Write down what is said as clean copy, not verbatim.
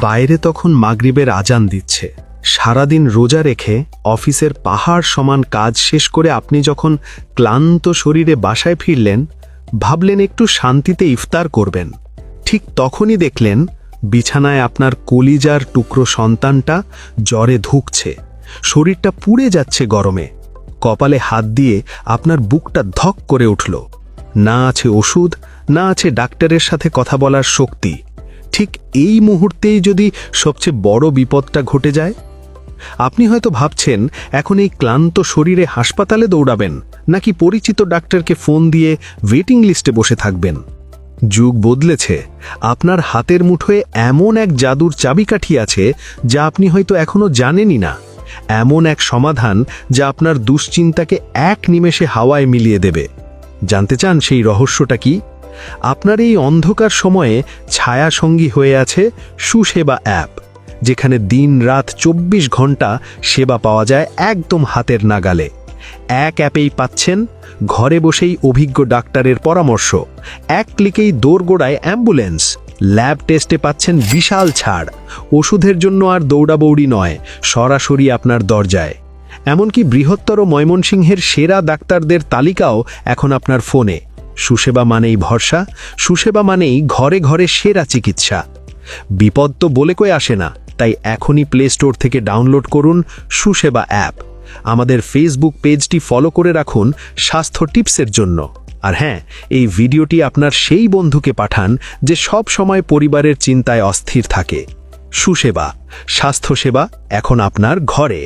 বাইরে তখন মাগরিবের আজান দিচ্ছে। সারাদিন রোজা রেখে অফিসের পাহাড় সমান কাজ শেষ করে আপনি যখন ক্লান্ত শরীরে বাসায় ফিরলেন, ভাবলেন একটু শান্তিতে ইফতার করবেন। ঠিক তখনই দেখলেন বিছানায় আপনার কলিজার টুকরো সন্তানটা জ্বরে ধুঁকছে, শরীরটা পুড়ে যাচ্ছে গরমে। কপালে হাত দিয়ে আপনার বুকটা ধক করে উঠল। না আছে ওষুধ, না আছে ডাক্তারের সাথে কথা বলার শক্তি। ঠিক এই মুহূর্তেই যদি সবচেয়ে বড় বিপদটা ঘটে যায়। আপনি হয়তো ভাবছেন এখন এই ক্লান্ত শরীরে হাসপাতালে দৌড়াবেন, নাকি পরিচিত ডাক্তারকে ফোন দিয়ে ওয়েটিং লিস্টে বসে থাকবেন। যুগ বদলেছে। আপনার হাতের মুঠোয় এমন এক জাদুর চাবিকাঠি আছে যা আপনি হয়তো এখনো জানেনই না। এমন এক সমাধান যা আপনার দুশ্চিন্তাকে এক নিমেষে হাওয়ায় মিলিয়ে দেবে। জানতে চান সেই রহস্যটা কি? আপনার এই অন্ধকার সময়ে ছায়াসঙ্গী হয়ে আছে সুসেবা অ্যাপ, যেখানে দিন রাত 24 ঘন্টা সেবা পাওয়া যায় একদম হাতের নাগালে। এক অ্যাপেই পাচ্ছেন ঘরে বসেই অভিজ্ঞ ডাক্তারের পরামর্শ, এক ক্লিকেই দোরগোড়ায় অ্যাম্বুলেন্স, ল্যাব টেস্টে পাচ্ছেন বিশাল ছাড়, ওষুধের জন্য আর দৌড়াবৌড়ি নয়, সরাসরি আপনার দরজায়। এমনকি বৃহত্তর ময়মনসিংহের সেরা ডাক্তারদের তালিকাও এখন আপনার ফোনে। সুসেবা মানেই ভরসা, সুসেবা মানেই ঘরে ঘরে সেরা চিকিৎসা। বিপদ তো বলে কয়ে আসে না, তাই এখনই প্লে স্টোর থেকে ডাউনলোড করুন সুসেবা অ্যাপ। আমাদের ফেসবুক পেজটি ফলো করে রাখুন স্বাস্থ্য টিপসের জন্য। আর হ্যাঁ, এই ভিডিওটি আপনার সেই বন্ধুকে পাঠান যে সব সময় পরিবারের চিন্তায় অস্থির থাকে। সুসেবা, স্বাস্থ্যসেবা এখন আপনার ঘরে।